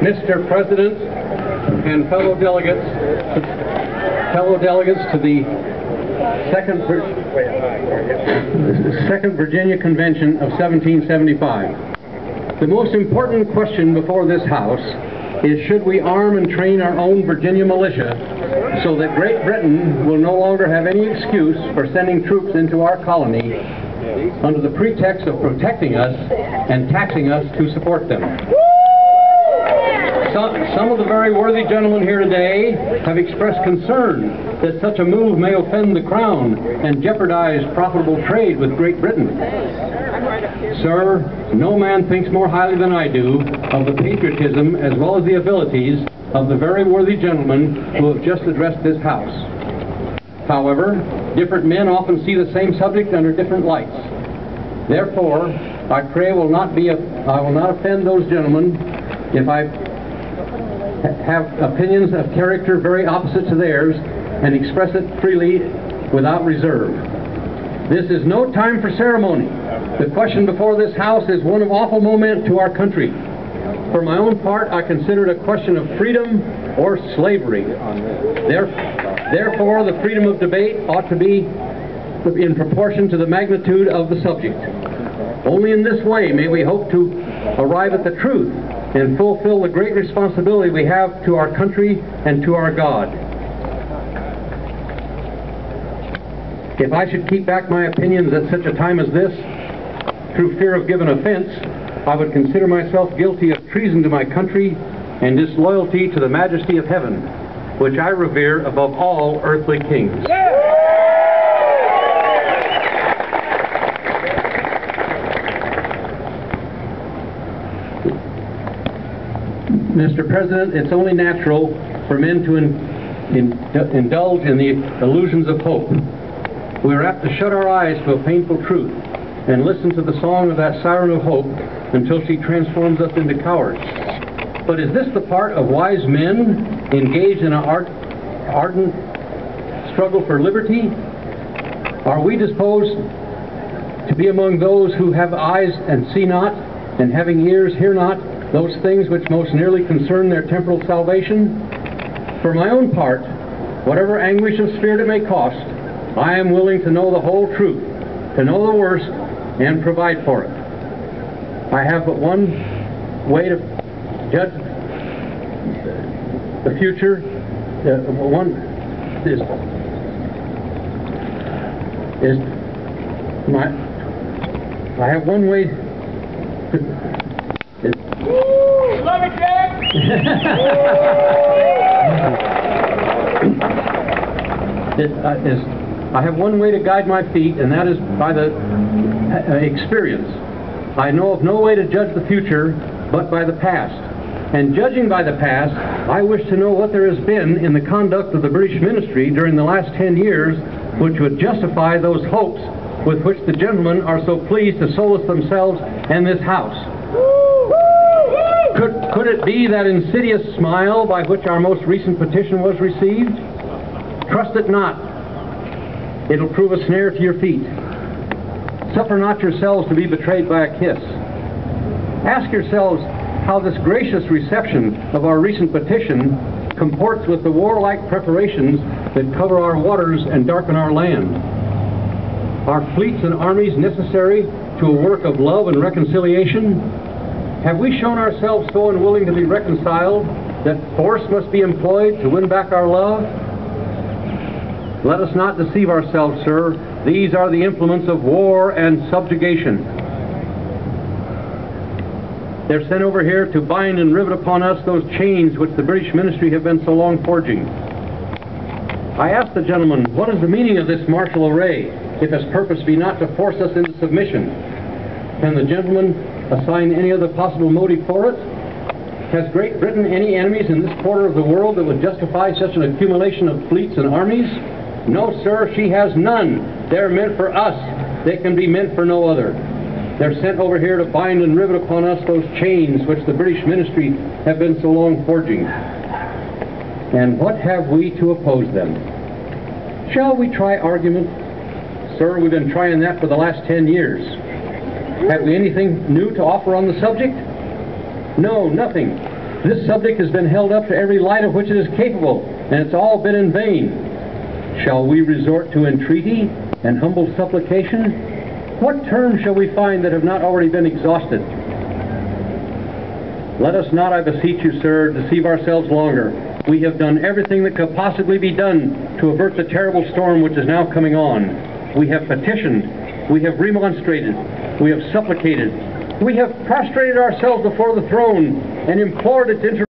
Mr. President and fellow delegates to the Second Virginia Convention of 1775. The most important question before this House is, should we arm and train our own Virginia militia so that Great Britain will no longer have any excuse for sending troops into our colony under the pretext of protecting us and taxing us to support them? Some of the very worthy gentlemen here today have expressed concern that such a move may offend the Crown and jeopardize profitable trade with Great Britain. Sir, no man thinks more highly than I do of the patriotism as well as the abilities of the very worthy gentlemen who have just addressed this House. However, different men often see the same subject under different lights. Therefore, I pray I will not offend those gentlemen if I have opinions of character very opposite to theirs and express it freely without reserve. This is no time for ceremony. The question before this House is one of awful moment to our country. For my own part, I consider it a question of freedom or slavery. Therefore, the freedom of debate ought to be in proportion to the magnitude of the subject. Only in this way may we hope to arrive at the truth and fulfill the great responsibility we have to our country and to our God. If I should keep back my opinions at such a time as this, through fear of giving offense, I would consider myself guilty of treason to my country and disloyalty to the majesty of heaven, which I revere above all earthly kings. Mr. President, it's only natural for men to indulge in the illusions of hope. We are apt to shut our eyes to a painful truth and listen to the song of that siren of hope until she transforms us into cowards. But is this the part of wise men engaged in an ardent struggle for liberty? Are we disposed to be among those who have eyes and see not, and having ears hear not, those things which most nearly concern their temporal salvation? For my own part, whatever anguish of spirit it may cost, I am willing to know the whole truth, to know the worst, and provide for it. I have but one way to judge the future. I have one way to... Love it, Jack! I have one way to guide my feet, and that is by the experience. I know of no way to judge the future but by the past. And judging by the past, I wish to know what there has been in the conduct of the British ministry during the last 10 years which would justify those hopes with which the gentlemen are so pleased to solace themselves and this House. Could it be that insidious smile by which our most recent petition was received? Trust it not. It'll prove a snare to your feet. Suffer not yourselves to be betrayed by a kiss. Ask yourselves how this gracious reception of our recent petition comports with the warlike preparations that cover our waters and darken our land. Are fleets and armies necessary to a work of love and reconciliation? Have we shown ourselves so unwilling to be reconciled that force must be employed to win back our love? Let us not deceive ourselves, sir. These are the implements of war and subjugation. They're sent over here to bind and rivet upon us those chains which the British ministry have been so long forging. I ask the gentleman, what is the meaning of this martial array, if its purpose be not to force us into submission? Can the gentleman assign any other possible motive for it? Has Great Britain any enemies in this quarter of the world that would justify such an accumulation of fleets and armies? No, sir, she has none. They're meant for us. They can be meant for no other. They're sent over here to bind and rivet upon us those chains which the British ministry have been so long forging. And what have we to oppose them? Shall we try argument? Sir, we've been trying that for the last 10 years. Have we anything new to offer on the subject? No, nothing. This subject has been held up to every light of which it is capable, and it's all been in vain. Shall we resort to entreaty and humble supplication? What terms shall we find that have not already been exhausted? Let us not, I beseech you, sir, deceive ourselves longer. We have done everything that could possibly be done to avert the terrible storm which is now coming on. We have petitioned, we have remonstrated, we have supplicated, we have prostrated ourselves before the throne and implored its intervention.